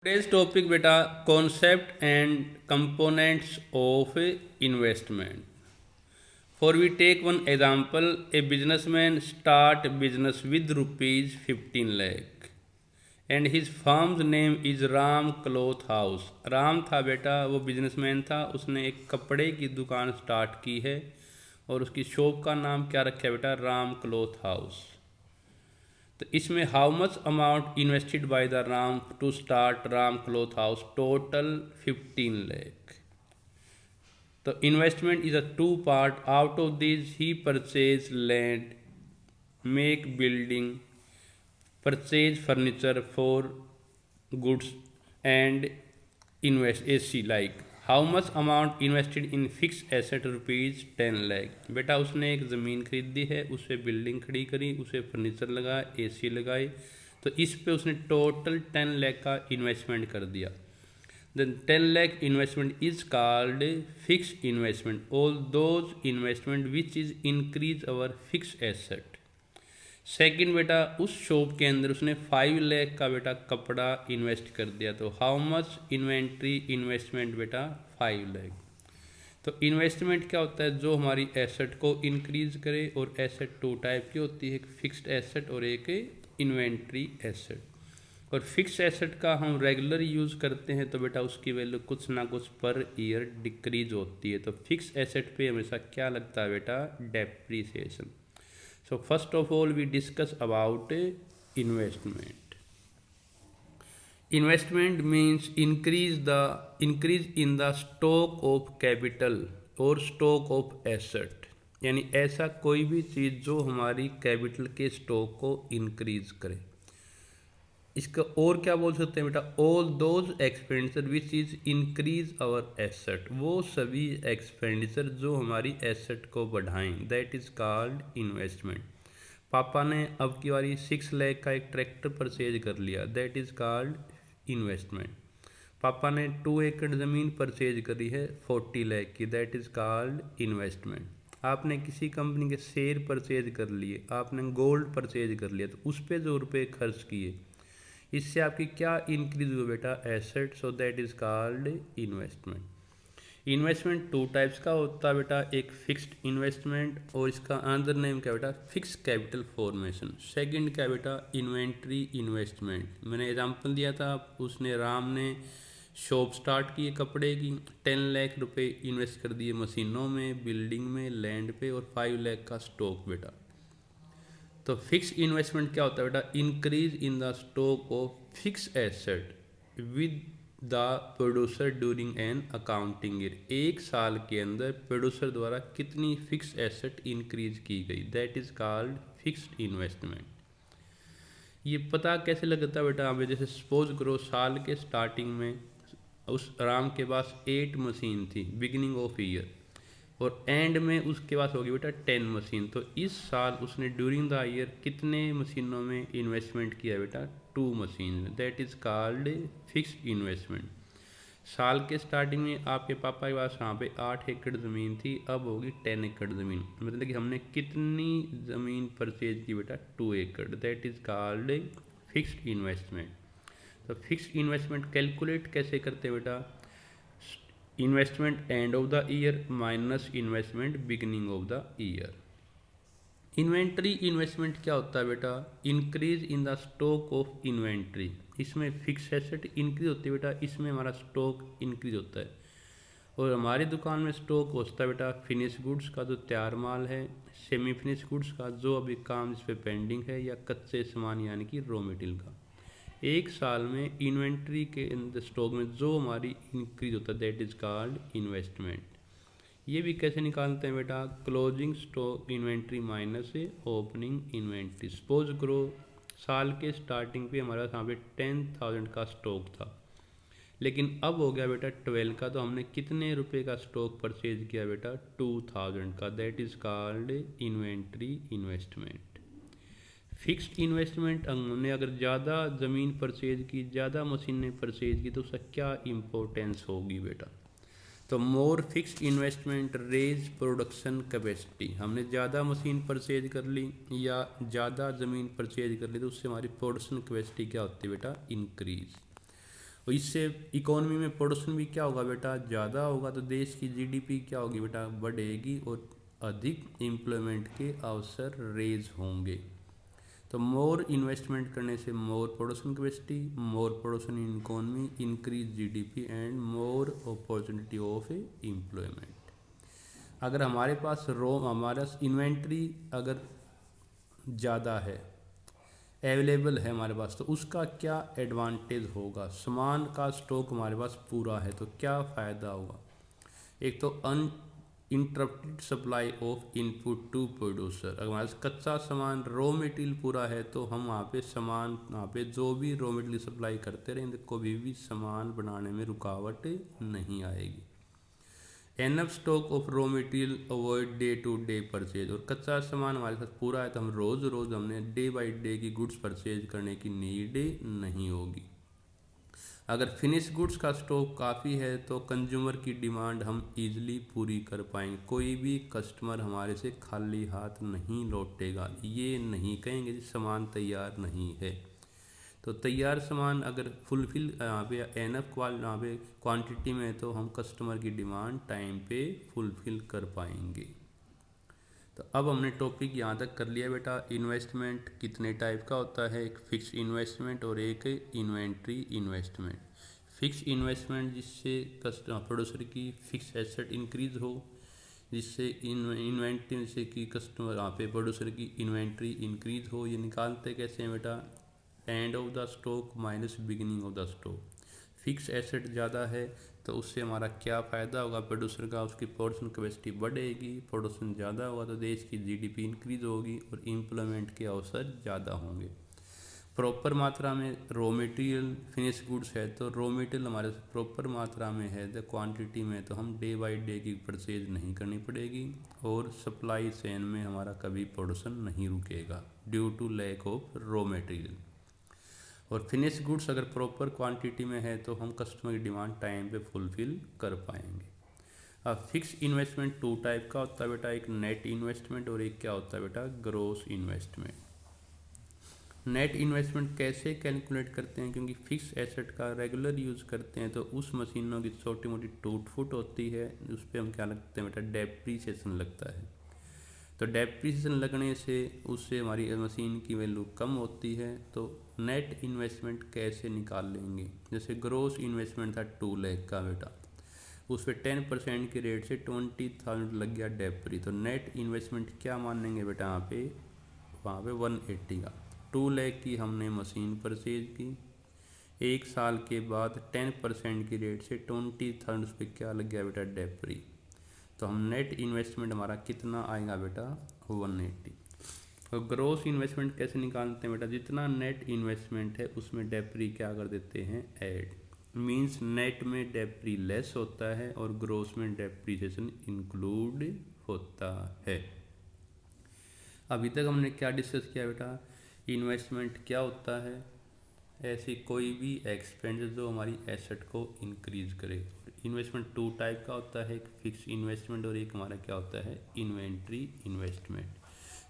Today's topic beta concept and components of investment. For we take one example, a businessman start business with rupees 15 lakh and his firm's name is Ram cloth house. Ram था बेटा, वो businessman था, उसने एक कपड़े की दुकान start की है और उसकी शॉप का नाम क्या रखा है बेटा? Ram cloth house. तो इसमें how much amount invested by the Ram to start Ram cloth house? Total 15 lakh. तो investment is a two part. Out of this he purchase land, make building, purchase furniture for goods and invest AC like. How much amount invested in fix asset? Rupees 10 lakh. बेटा उसने एक ज़मीन खरीदी है, उस पर building खड़ी करी, उसे फर्नीचर लगाया, एसी लगाए, तो इस पे उसने टोटल 10 लाख का इन्वेस्टमेंट कर दिया। Then 10 lakh investment is called fixed investment. All those investment which is increase our fixed asset. Second बेटा, उस शॉप के अंदर उसने 5 लाख का बेटा कपड़ा इन्वेस्ट कर दिया। तो हाउ मच इन्वेंट्री इन्वेस्टमेंट बेटा? 5 लाख। तो इन्वेस्टमेंट क्या होता है? जो हमारी एसेट को इंक्रीज करे। और एसेट टू टाइप की होती है, एक फिक्स्ड एसेट और एक इन्वेंट्री एसेट। और फिक्स एसेट का हम रेगुलर यूज़ करते हैं तो बेटा उसकी वैल्यू कुछ ना कुछ पर ईयर डिक्रीज होती है। तो फिक्स एसेट पे हमेशा क्या लगता है बेटा? Depreciation. So first of all we discuss about investment. Investment means increase in the stock of capital और स्टॉक ऑफ एसेट, यानी ऐसा कोई भी चीज़ जो हमारी कैपिटल के स्टॉक को इंक्रीज करे। इसका और क्या बोल सकते हैं बेटा? All those expenditure which is increase our asset. वो सभी एक्सपेंडिचर जो हमारी एसेट को बढ़ाएं, दैट इज कॉल्ड इन्वेस्टमेंट। पापा ने अब की बारी 6 लाख का एक ट्रैक्टर परचेज कर लिया, दैट इज कॉल्ड इन्वेस्टमेंट। पापा ने 2 एकड़ ज़मीन परचेज करी है 40 लाख की, दैट इज कॉल्ड इन्वेस्टमेंट। आपने किसी कंपनी के शेयर परचेज कर लिए, आपने गोल्ड परचेज कर लिया, तो उस पर जो रुपये खर्च किए, इससे आपकी क्या इंक्रीज हुआ बेटा? Asset. So that is called investment. Investment two types का होता है बेटा, एक फिक्स्ड इन्वेस्टमेंट और इसका अनदर नेम क्या बेटा? Fix capital formation. सेकंड क्या बेटा? Inventory investment. मैंने एग्जांपल दिया था, उसने राम ने शॉप स्टार्ट की है कपड़े की, 10 लाख रुपए इन्वेस्ट कर दिए मशीनों में, बिल्डिंग में, लैंड पे, और 5 लाख का स्टॉक बेटा। तो फिक्स इन्वेस्टमेंट क्या होता है बेटा? Increase in the stock of fix asset with the producer during an accounting year. एक साल के अंदर प्रोड्यूसर द्वारा कितनी फिक्स एसेट इंक्रीज की गई, that is called fixed investment. ये पता कैसे लगता है बेटा? हमें जैसे सपोज करो साल के स्टार्टिंग में उस राम के पास 8 मशीन थी बिगिनिंग ऑफ ईयर, और एंड में उसके पास होगी बेटा 10 मशीन। तो इस साल उसने ड्यूरिंग द ईयर कितने मशीनों में इन्वेस्टमेंट किया बेटा? 2 machine. That is called fixed investment. साल के स्टार्टिंग में आपके पापा के पास यहाँ पे 8 एकड़ ज़मीन थी, अब होगी 10 एकड़ ज़मीन। मतलब कि हमने कितनी ज़मीन परचेज की बेटा? 2 एकड़। That is called fixed investment. तो फिक्स्ड इन्वेस्टमेंट कैलकुलेट कैसे करते हैं बेटा? Investment end of the year minus investment beginning of the year. Inventory investment क्या होता है बेटा? Increase in the stock of inventory. इसमें फिक्स एसेट इंक्रीज होती है बेटा, इसमें हमारा स्टॉक इंक्रीज होता है। और हमारी दुकान में स्टॉक होता है बेटा फिनिश गुड्स का, जो तैयार माल है, सेमी फिनिश गुड्स का, जो अभी काम इस पर पेंडिंग है, या कच्चे सामान यानी कि रॉ मटेरियल का। एक साल में इन्वेंट्री के स्टॉक में जो हमारी इंक्रीज होता है, दैट इज कॉल्ड इन्वेस्टमेंट। ये भी कैसे निकालते हैं बेटा? Closing stock inventory minus opening inventory. Suppose करो साल के स्टार्टिंग पे हमारा यहाँ पे 10,000 का स्टॉक था, लेकिन अब हो गया बेटा 12 का, तो हमने कितने रुपए का स्टॉक परचेज किया बेटा? 2,000 का। That is called inventory investment. Fixed investment हमने अगर ज़्यादा ज़मीन परचेज की, ज़्यादा मशीनें परचेज की, तो उसका क्या इम्पोर्टेंस होगी बेटा? तो more fixed investment raise production capacity. हमने ज़्यादा मशीन परचेज कर ली या ज़्यादा ज़मीन परचेज कर ली, तो उससे हमारी प्रोडक्शन कैपेसिटी क्या होती है बेटा? इंक्रीज। और इससे इकोनॉमी में प्रोडक्शन भी क्या होगा बेटा, ज़्यादा होगा, तो देश की जीडीपी क्या होगी बेटा, बढ़ेगी और अधिक एम्प्लॉयमेंट के अवसर रेज होंगे। तो मोर इन्वेस्टमेंट करने से more production capacity, more production in economy, increase GDP and more opportunity of employment. अगर हमारे पास हमारा इन्वेंट्री अगर ज़्यादा है, अवेलेबल है हमारे पास, तो उसका क्या एडवांटेज होगा, सामान का स्टॉक हमारे पास पूरा है तो क्या फ़ायदा होगा। एक तो uninterrupted supply of input to producer, अगर हमारे पास कच्चा सामान रॉ मटेरियल पूरा है तो हम वहाँ पे जो भी रॉ मटेरियल सप्लाई करते रहेंगे, कभी भी सामान बनाने में रुकावट नहीं आएगी। Enough stock of raw material avoid day to day purchase, और कच्चा सामान हमारे साथ पूरा है तो हम रोज़ रोज़ हमने डे बाई डे की गुड्स परचेज करने की नीड नहीं होगी। अगर फिनिश गुड्स का स्टॉक काफ़ी है तो कंज्यूमर की डिमांड हम इजीली पूरी कर पाएंगे, कोई भी कस्टमर हमारे से खाली हाथ नहीं लौटेगा, ये नहीं कहेंगे कि सामान तैयार नहीं है। तो तैयार सामान अगर फुलफिल यहाँ पे एनफ यहाँ पे क्वांटिटी में है तो हम कस्टमर की डिमांड टाइम पे फुलफिल कर पाएंगे। तो अब हमने टॉपिक यहाँ तक कर लिया बेटा। इन्वेस्टमेंट कितने टाइप का होता है, एक फिक्स इन्वेस्टमेंट और एक इन्वेंट्री इन्वेस्टमेंट। फिक्स इन्वेस्टमेंट जिससे प्रोड्यूसर की फिक्स एसेट इंक्रीज हो, जिससे इन्वेंट्री से कि कस्टमर यहाँ पे प्रोड्यूसर की इन्वेंट्री इंक्रीज हो। ये निकालते कैसे हैं बेटा, end of the stock minus beginning of the stock. Fix asset ज़्यादा है तो उससे हमारा क्या फ़ायदा होगा, प्रोड्यूसर का उसकी प्रोडक्शन कैपेसिटी बढ़ेगी, प्रोडक्शन ज़्यादा होगा तो देश की जीडीपी इंक्रीज होगी और एम्प्लॉयमेंट के अवसर ज़्यादा होंगे। प्रॉपर मात्रा में रॉ मटेरियल फिनिश गुड्स है तो रॉ मटेरियल हमारे प्रॉपर मात्रा में है द क्वांटिटी में, तो हम डे बाई डे की परचेज नहीं करनी पड़ेगी और सप्लाई चेन में हमारा कभी प्रोडक्शन नहीं रुकेगा due to lack of raw material. और फिनिश गुड्स अगर प्रॉपर क्वांटिटी में है तो हम कस्टमर की डिमांड टाइम पे फुलफिल कर पाएंगे। अब फिक्स इन्वेस्टमेंट टू टाइप का होता है बेटा, एक नेट इन्वेस्टमेंट और एक क्या होता है बेटा, ग्रॉस इन्वेस्टमेंट। नेट इन्वेस्टमेंट कैसे कैलकुलेट करते हैं, क्योंकि फिक्स एसेट का रेगुलर यूज़ करते हैं तो उस मशीनों की छोटी मोटी टूट फूट होती है, उस पर हम क्या लगते हैं बेटा, डेप्रीसिएशन लगता है। तो डेप्रीसिएशन लगने से उससे हमारी मशीन की वैल्यू कम होती है। तो नेट इन्वेस्टमेंट कैसे निकाल लेंगे, जैसे ग्रोस इन्वेस्टमेंट था 2 लाख का बेटा, उस पर 10% के रेट से 20,000 लग गया डेप्री, तो नेट इन्वेस्टमेंट क्या मानेंगे बेटा वहाँ पे 180 का। 2 लाख की हमने मशीन परचेज की, 1 साल के बाद 10% की रेट से 20,000 उस पर क्या लग गया बेटा, डेप्री, तो हम नेट इन्वेस्टमेंट हमारा कितना आएगा बेटा, 180। और ग्रोस इन्वेस्टमेंट कैसे निकालते हैं बेटा, जितना नेट इन्वेस्टमेंट है उसमें डेप्री क्या कर देते हैं, ऐड, मींस नेट में डेप्री लेस होता है और ग्रोस में डेप्रीसिएशन इंक्लूड होता है। अभी तक हमने क्या डिस्कस किया बेटा, इन्वेस्टमेंट क्या होता है, ऐसी कोई भी एक्सपेंस जो हमारी एसेट को इंक्रीज करे। इन्वेस्टमेंट 2 टाइप का होता है, एक फिक्स इन्वेस्टमेंट और एक हमारा क्या होता है, inventory investment.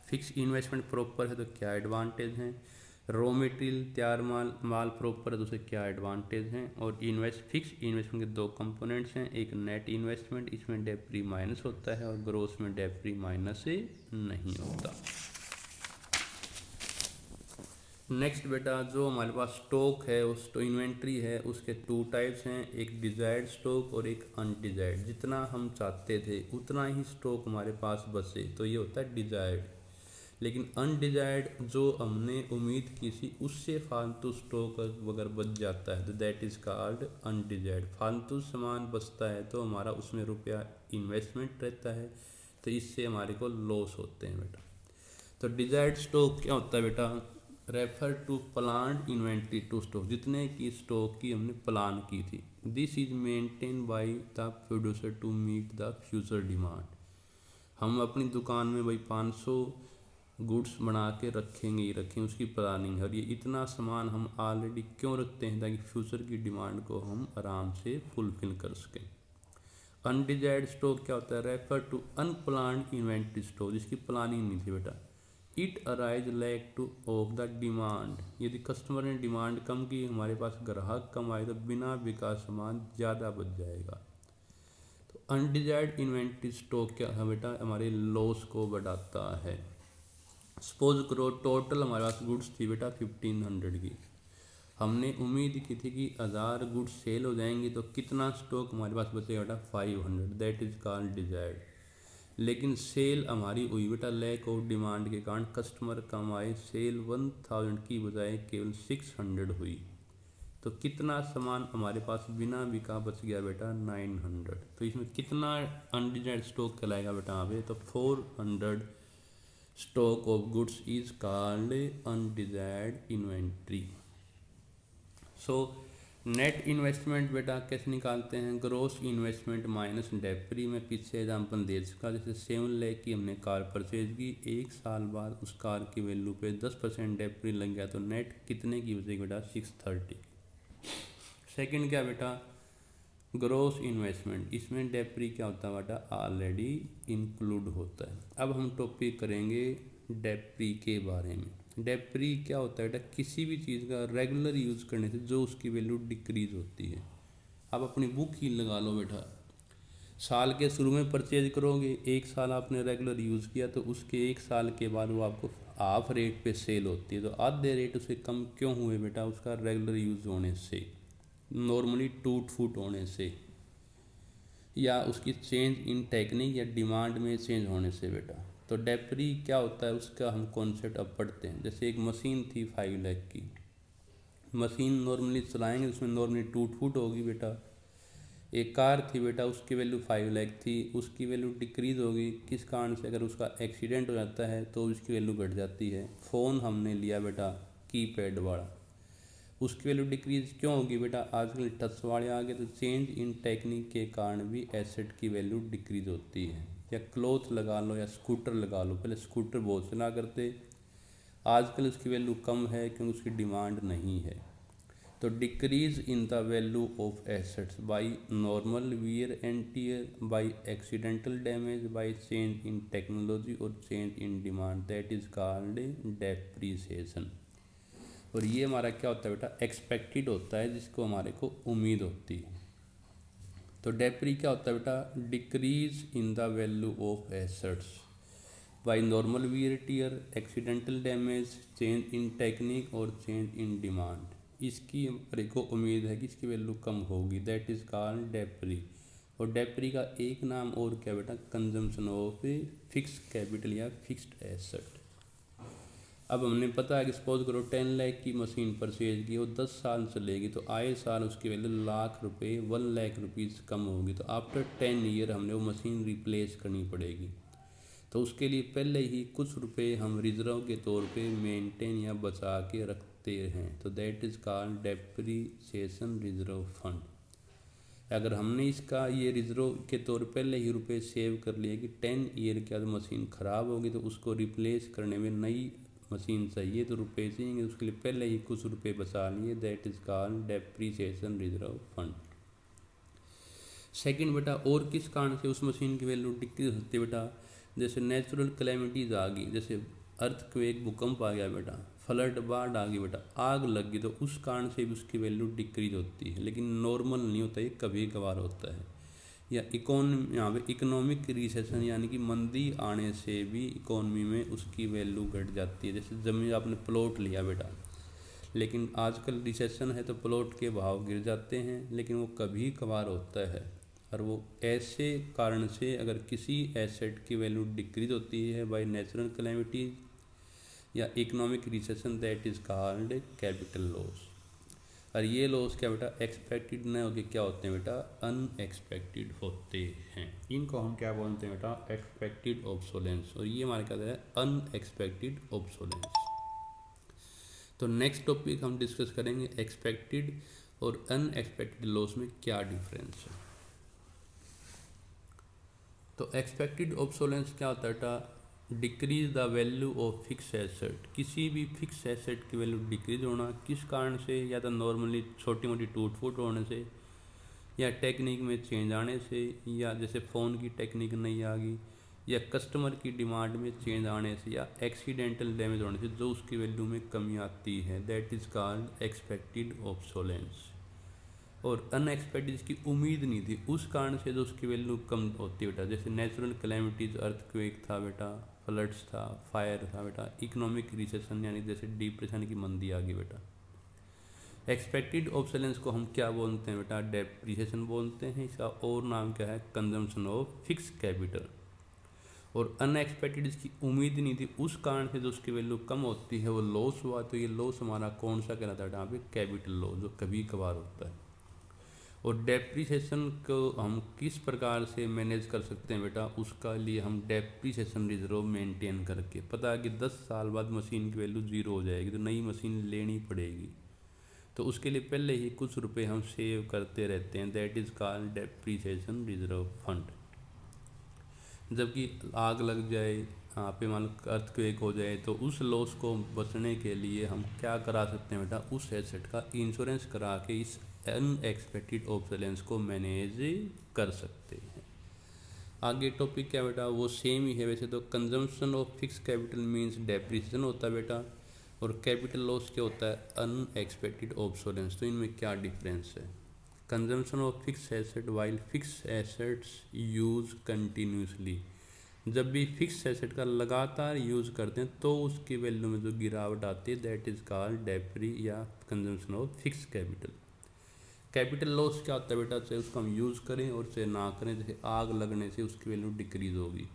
Fix investment proper है तो क्या एडवांटेज हैं, रॉ मटेरियल तैयार माल प्रॉपर है तो उसे क्या एडवांटेज हैं। और फिक्स इन्वेस्टमेंट के 2 कंपोनेंट्स हैं, एक नेट इन्वेस्टमेंट, इसमें डेप्री माइनस होता है, और ग्रोस में डेप्री माइनस नहीं होता। नेक्स्ट बेटा, जो हमारे पास स्टॉक है उस इन्वेंट्री है उसके 2 टाइप्स हैं, एक डिजायर्ड स्टॉक और एक अनडिजायर्ड। जितना हम चाहते थे उतना ही स्टॉक हमारे पास बचे तो ये होता है डिजायर्ड, लेकिन अनडिजायर्ड जो हमने उम्मीद की थी उससे फालतू स्टॉक अगर बच जाता है तो दैट इज़ कॉल्ड अनडिजायर्ड। फालतू सामान बचता है तो हमारा उसमें रुपया इन्वेस्टमेंट रहता है तो इससे हमारे को लॉस होते हैं बेटा। तो डिजायर्ड स्टॉक क्या होता है बेटा, refer to plan inventory to stock, जितने की स्टॉक की हमने प्लान की थी। This is maintain by the producer to meet the future demand. हम अपनी दुकान में भाई 500 गुड्स बना के रखेंगे ही रखेंगे, उसकी प्लानिंग, और ये इतना सामान हम ऑलरेडी क्यों रखते हैं, ताकि फ्यूचर की डिमांड को हम आराम से फुलफिल कर सकें। अनडिजायर्ड स्टॉक क्या होता है, refer to unplanned inventory stock, जिसकी प्लानिंग नहीं थी बेटा, it arise lack to of the demand, यदि कस्टमर ने डिमांड कम की, हमारे पास ग्राहक कम आए तो बिना बिका सामान ज़्यादा बच जाएगा। तो अनडिजायर्ड इन्वेंट्री स्टॉक क्या है बेटा, हमारे लॉस को बढ़ाता है। सपोज करो टोटल हमारे पास गुड्स थी बेटा 1500 की, हमने उम्मीद की थी कि 1000 गुड्स सेल हो जाएंगी, तो कितना स्टॉक हमारे पास बचेगा बेटा 500, दैट इज कॉल्ड डिजायर्ड। लेकिन सेल हमारी हुई बेटा लैक ऑफ डिमांड के कारण, कस्टमर कम आए, सेल 1000 की बजाय केवल 600 हुई, तो कितना सामान हमारे पास बिना बिका बच गया बेटा 900। तो इसमें कितना अनडिजायर्ड स्टॉक कहलाएगा बेटा यहाँ पे, तो 400 stock of goods is called undesired inventory. So net investment बेटा कैसे निकालते हैं, ग्रोस इन्वेस्टमेंट माइनस डेप्री। में पीछे एग्जाम्पल दे चुका, जैसे 7 लाख की हमने कार परचेज की, 1 साल बाद उस कार की वैल्यू पे 10% डेप्री लग गया, तो नेट कितने की बचेगी बेटा 630। सेकंड क्या बेटा, ग्रोस इन्वेस्टमेंट, इसमें डेप्री क्या होता है बेटा ऑलरेडी इंक्लूड होता है। अब हम टॉपिक करेंगे डेप्री के बारे में। डेप्री क्या होता है बेटा, किसी भी चीज़ का रेगुलर यूज़ करने से जो उसकी वैल्यू डिक्रीज होती है। आप अपनी बुक ही लगा लो बेटा, साल के शुरू में परचेज करोगे, 1 साल आपने रेगुलर यूज़ किया, तो उसके 1 साल के बाद वो आपको हाफ रेट पे सेल होती है। तो आधे रेट उससे कम क्यों हुए बेटा, उसका रेगुलर यूज़ होने से, नॉर्मली टूट फूट होने से, या उसकी चेंज इन टेक्निक या डिमांड में चेंज होने से बेटा। तो डेप्री क्या होता है उसका हम कॉन्सेप्ट अब पढ़ते हैं। जैसे एक मशीन थी 5 लाख की, मशीन नॉर्मली चलाएंगे उसमें नॉर्मली टूट फूट होगी बेटा। एक कार थी बेटा, उसकी वैल्यू 5 लाख थी, उसकी वैल्यू डिक्रीज होगी, किस कारण से, अगर उसका एक्सीडेंट हो जाता है तो उसकी वैल्यू घट जाती है। फ़ोन हमने लिया बेटा कीपैड वाला, उसकी वैल्यू डिक्रीज क्यों होगी बेटा, आजकल टच वाले आ गए, तो चेंज इन टेक्निक के कारण भी एसेट की वैल्यू डिक्रीज होती है। या क्लॉथ लगा लो या स्कूटर लगा लो, पहले स्कूटर बहुत चला करते, आजकल उसकी वैल्यू कम है क्योंकि उसकी डिमांड नहीं है। तो decrease in the value of assets by normal wear and tear, by accidental damage, by change in technology और change in demand, that is called depreciation. और ये हमारा क्या होता है बेटा एक्सपेक्टेड होता है, जिसको हमारे को उम्मीद होती है। तो डेप्री क्या होता है बेटा, decrease in the value of assets by normal wear tear, accidental damage, change in technique और चेंज इन डिमांड। इसकी हमारे को उम्मीद है कि इसकी वैल्यू कम होगी, दैट इज कॉल्ड डेप्री। और डेप्री का एक नाम और क्या बेटा, कंजम्पशन ऑफ फिक्स कैपिटल या फिक्स्ड एसेट। अब हमने पता है कि सपोज करो 10 लाख की मशीन परचेज की, वो 10 साल चलेगी, तो आए साल उसकी वैल्यू लाख रुपए 1 लाख रुपीज़ कम होगी, तो आफ्टर 10 ईयर हमने वो मशीन रिप्लेस करनी पड़ेगी। तो उसके लिए पहले ही कुछ रुपए हम रिजर्व के तौर पे मेंटेन या बचा के रखते हैं, तो that is called depreciation reserve fund. अगर हमने इसका ये रिजर्व के तौर पर पहले ही रुपए सेव कर लिए कि 10 ईयर के बाद मशीन ख़राब होगी तो उसको रिप्लेस करने में नई मशीन चाहिए, तो रुपए चाहिए, उसके लिए पहले ही कुछ रुपए बचा लिए, that is called depreciation reserve fund. Second बेटा, और किस कारण से उस मशीन की वैल्यू डिक्रीज होती है बेटा, जैसे नेचुरल कैलेमिटीज़ आ गई, जैसे अर्थक्वेक भूकंप आ गया बेटा, फ्लड बाढ़ आ गई बेटा, आग लग गई, तो उस कारण से भी उसकी वैल्यू डिक्रीज होती है, लेकिन नॉर्मल नहीं होता, ये कभी कभार होता है। या यहाँ पे इकोनॉमिक रिसेशन यानी कि मंदी आने से भी इकोनॉमी में उसकी वैल्यू घट जाती है। जैसे ज़मीन आपने प्लॉट लिया बेटा, लेकिन आजकल रिसेशन है तो प्लॉट के भाव गिर जाते हैं, लेकिन वो कभी कभार होता है। और वो ऐसे कारण से अगर किसी एसेट की वैल्यू डिक्रीज होती है बाय नेचुरल कैलेमिटीज या economic recession, that is called capital loss. और ये लॉस क्या बेटा एक्सपेक्टेड न होके क्या होते हैं बेटा अनएक्सपेक्टेड होते हैं, इनको हम क्या बोलते हैं बेटा एक्सपेक्टेड ऑब्सोलेंस। और ये हमारे क्या है अनएक्सपेक्टेड ऑब्सोलेंस। तो नेक्स्ट टॉपिक हम डिस्कस करेंगे एक्सपेक्टेड और अनएक्सपेक्टेड लॉस में क्या डिफरेंस है। तो एक्सपेक्टेड ऑब्सोलेंस क्या होता है बेटा, decrease the value of fix asset, किसी भी फिक्स एसेट की वैल्यू डिक्रीज होना, किस कारण से, या तो नॉर्मली छोटी मोटी टूट फूट होने से, या टेक्निक में चेंज आने से, या जैसे फ़ोन की टेक्निक नहीं आ गई, या कस्टमर की डिमांड में चेंज आने से या एक्सीडेंटल डैमेज होने से जो उसकी वैल्यू में कमी आती है, that is called expected obsolescence. और अनएक्सपेक्टेड जिसकी उम्मीद नहीं थी, उस कारण से जो उसकी वैल्यू कम होती है बेटा, जैसे नेचुरल कैलेमिटीज़, अर्थक्वेक था बेटा, फ्लड्स था, फायर था बेटा, इकोनॉमिक रिसेशन यानी जैसे डिप्रेशन की मंदी आ गई बेटा। एक्सपेक्टेड ऑब्सोलेंस को हम क्या बोलते हैं बेटा? डेप्रिसिएशन बोलते हैं। इसका और नाम क्या है? Consumption of fix capital. और अनएक्सपेक्टेड जिसकी उम्मीद नहीं थी, उस कारण से जो उसकी वैल्यू कम होती है वो लॉस हुआ, तो ये लॉस हमारा कौन सा कहलाता है? यहाँ पे कैपिटल लॉस, जो कभी कभार होता है। और डेप्रिसिएशन को हम किस प्रकार से मैनेज कर सकते हैं बेटा? उसका लिए हम डेप्रिसिएशन रिजर्व मेंटेन करके, पता है कि 10 साल बाद मशीन की वैल्यू ज़ीरो हो जाएगी तो नई मशीन लेनी पड़ेगी, तो उसके लिए पहले ही कुछ रुपए हम सेव करते रहते हैं, that is called depreciation reserve fund. जबकि आग लग जाए, यहाँ पे मान लो अर्थक्वेक हो जाए, तो उस लॉस को बचने के लिए हम क्या करा सकते हैं बेटा? उस एसेट का इंश्योरेंस करा के इस अनएक्सपेक्टेड ऑब्सोलेंस को मैनेज कर सकते हैं। आगे टॉपिक क्या बेटा? वो सेम ही है वैसे तो। Consumption of fix capital means depreciation होता है बेटा, और कैपिटल लॉस क्या होता है? Unexpected obsolescence. तो इनमें क्या डिफरेंस है? Consumption of fix asset while fix assets use continuously, जब भी फिक्स एसेट का लगातार यूज़ करते हैं तो उसकी वैल्यू में जो गिरावट आती है, दैट इज़ कॉल्ड डेप्री या consumption of fix capital. Capital loss क्या होता है बेटा? चाहे उसको हम यूज़ करें और चाहे ना करें, जैसे आग लगने से उसकी वैल्यू डिक्रीज होगी।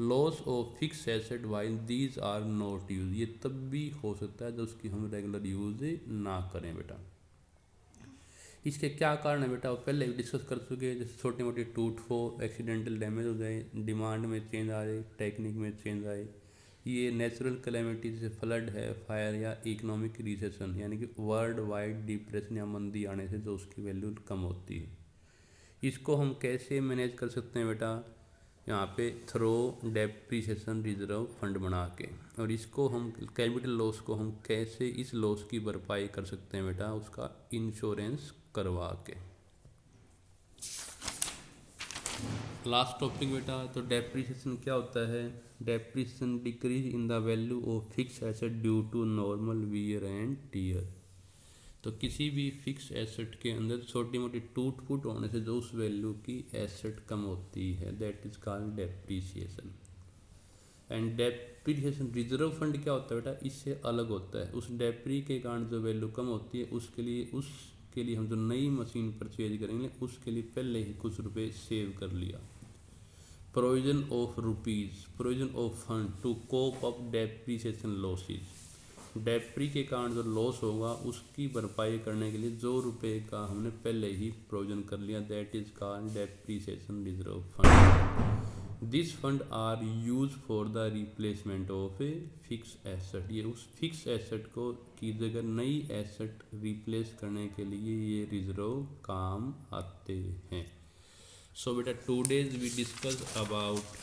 Loss of fix asset while these are not use, ये तब भी हो सकता है जब उसकी हम रेगुलर यूज ना करें बेटा। इसके क्या कारण है बेटा? वो पहले भी डिस्कस कर चुके हैं, जैसे छोटी मोटी टूट फो, एक्सीडेंटल डैमेज हो जाए, डिमांड में चेंज आ जाए, टेक्निक में चेंज आए, ये नेचुरल कैलेमिटी जैसे फ्लड है, फायर या इकोनॉमिक रिसेशन यानी कि वर्ल्ड वाइड डिप्रेशन या मंदी आने से जो उसकी वैल्यू कम होती है। इसको हम कैसे मैनेज कर सकते हैं बेटा? यहाँ पे थ्रो डेप्रिसिएशन रिजर्व फंड बना के। और इसको हम कैपिटल लॉस को हम कैसे इस लॉस की भरपाई कर सकते हैं बेटा? उसका इंश्योरेंस करवा के। लास्ट टॉपिक बेटा, तो डेप्रिसिएशन क्या होता है? Depreciation decrease in the value of fix asset due to normal wear and tear. तो किसी भी फिक्स एसेट के अंदर छोटी मोटी टूट फूट होने से जो उस वैल्यू की एसेट कम होती है, that is called depreciation. And depreciation reserve fund क्या होता है बेटा? इससे अलग होता है। उस डेप्री के कारण जो वैल्यू कम होती है उसके लिए हम जो नई मशीन परचेज करेंगे उसके लिए पहले ही कुछ रुपए सेव कर लिया। Provision of rupees, provision of fund to cope up depreciation losses, डेप्री के कारण जो लॉस होगा उसकी भरपाई करने के लिए जो रुपए का हमने पहले ही प्रोविजन कर लिया, that is called depreciation reserve fund. This fund are use for the replacement of a fix asset, ये उस फिक्स एसेट को की जगह नई एसेट रिप्लेस करने के लिए ये रिजर्व काम आते हैं। सो बेटा today's we discuss about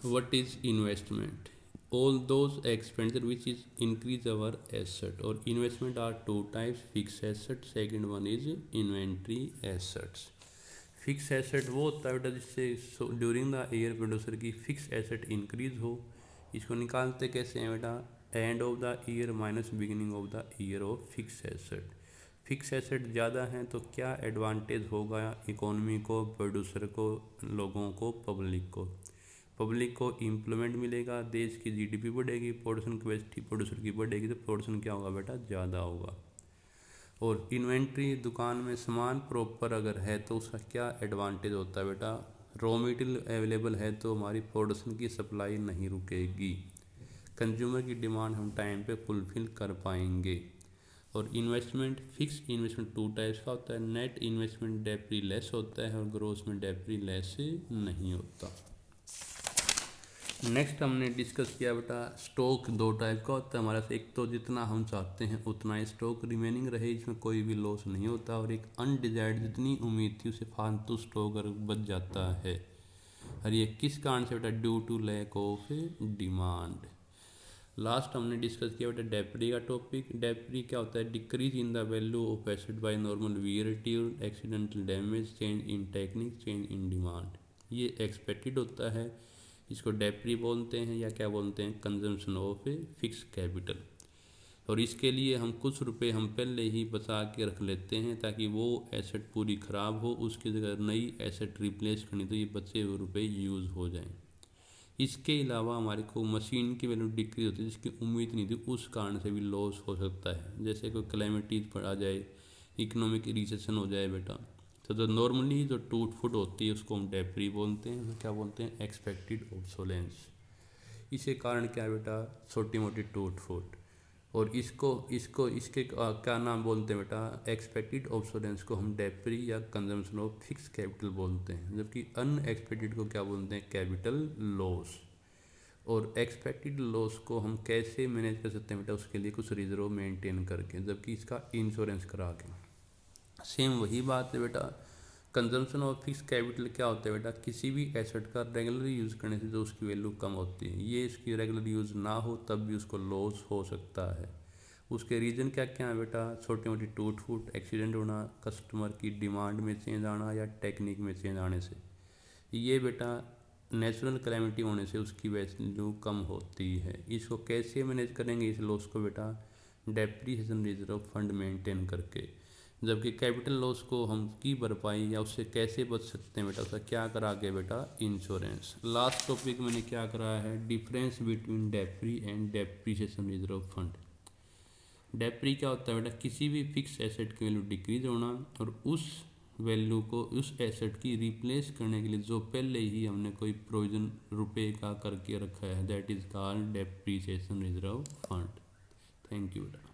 what is investment, all those expenditure which is increase our asset। और investment are two types, fixed asset, second one is inventory assets। Fix asset वो होता है बेटा जिससे ड्यूरिंग द ईयर प्रोड्यूसर की fix asset increase हो। इसको निकालते कैसे हैं बेटा? End of the year minus beginning of the year of fix asset. Fix asset ज़्यादा हैं तो क्या एडवांटेज होगा इकोनॉमी को, प्रोड्यूसर को, लोगों को, पब्लिक को? पब्लिक को एम्प्लॉयमेंट मिलेगा, देश की जीडीपी बढ़ेगी, प्रोडक्शन कैपेसिटी प्रोड्यूसर की बढ़ेगी, तो प्रोडक्शन क्या होगा बेटा? ज़्यादा होगा। और इन्वेंट्री, दुकान में सामान प्रॉपर अगर है तो उसका क्या एडवांटेज होता है बेटा? रॉ मटेरियल अवेलेबल है तो हमारी प्रोडक्शन की सप्लाई नहीं रुकेगी, कंज्यूमर की डिमांड हम टाइम पे फुलफिल कर पाएंगे। और investment, fix investment two types का होता है, नेट इन्वेस्टमेंट डेप्री लेस होता है और ग्रोस में डेप्री लेस नहीं होता। नेक्स्ट हमने डिस्कस किया बेटा स्टॉक दो टाइप का होता है हमारे पास, एक तो जितना हम चाहते हैं उतना ही स्टॉक रिमेनिंग रहे, इसमें कोई भी लॉस नहीं होता, और एक अनडिजायर्ड जितनी उम्मीद थी उसे फालतू स्टॉक बच जाता है। और ये किस कारण से बेटा? Due to lack of demand. Last हमने डिस्कस किया बेटा डेप्री का टॉपिक। डेप्री क्या होता है? Decrease in the value of asset by normal wear tear, accidental damage, change in technique, change in demand. ये एक्सपेक्टेड होता है, इसको डेप्री बोलते हैं या क्या बोलते हैं? Consumption of a fix capital. और इसके लिए हम कुछ रुपए हम पहले ही बचा के रख लेते हैं ताकि वो एसेट पूरी ख़राब हो, उसकी जगह नई एसेट रिप्लेस करनी तो ये बचे हुए रुपए यूज़ हो जाएं। इसके अलावा हमारे को मशीन की वैल्यू डिक्रीज होती है जिसकी उम्मीद नहीं थी, उस कारण से भी लॉस हो सकता है। जैसे कोई क्लाइमेटीज पर आ जाए, इकोनॉमिक रिसेशन हो जाए बेटा, तो नॉर्मली जो टूट फुट होती है उसको हम डेप्री बोलते हैं। क्या बोलते हैं? Expected obsolescence. इसी कारण क्या है बेटा? छोटी मोटी टूट फुट। और इसको इसको इसके क्या नाम बोलते हैं बेटा? एक्सपेक्टेड ऑब्सोलेंस को हम डेप्री या कंजम्पशन ऑफ फिक्स कैपिटल बोलते हैं, जबकि अनएक्सपेक्टेड को क्या बोलते हैं? Capital loss. और एक्सपेक्टेड लॉस को हम कैसे मैनेज कर सकते हैं बेटा? उसके लिए कुछ रिजर्व मेंटेन करके, जबकि इसका इंश्योरेंस करा के। सेम वही बात है बेटा। कंजम्पशन ऑफ फिक्स कैपिटल क्या होता है बेटा? किसी भी एसेट का रेगुलर यूज़ करने से जो उसकी वैल्यू कम होती है, ये इसकी रेगुलर यूज़ ना हो तब भी उसको लॉस हो सकता है। उसके रीज़न क्या क्या है बेटा? छोटी मोटी टूट फूट, एक्सीडेंट होना, कस्टमर की डिमांड में चेंज आना या टेक्निक में चेंज आने से। ये बेटा नेचुरल कैलेमिटी होने से उसकी वैल्यू कम होती है। इसको कैसे मैनेज करेंगे इस लॉस को बेटा? डेप्रिसिएशन रिजर्व फंड मेंटेन करके। जबकि कैपिटल लॉस को हम की भरपाई या उससे कैसे बच सकते हैं बेटा? उसका क्या करा के बेटा? इंश्योरेंस। लास्ट टॉपिक मैंने क्या कराया है? डिफरेंस बिटवीन डेप्री एंड डेप्रिसिएशन रिजर्व फंड। डेप्री क्या होता है बेटा? किसी भी फिक्स एसेट की वैल्यू डिक्रीज होना और उस वैल्यू को उस एसेट की रिप्लेस करने के लिए जो पहले ही हमने कोई प्रोविजन रुपए का करके रखा है, that is called depreciation reserve fund. Thank you बेटा।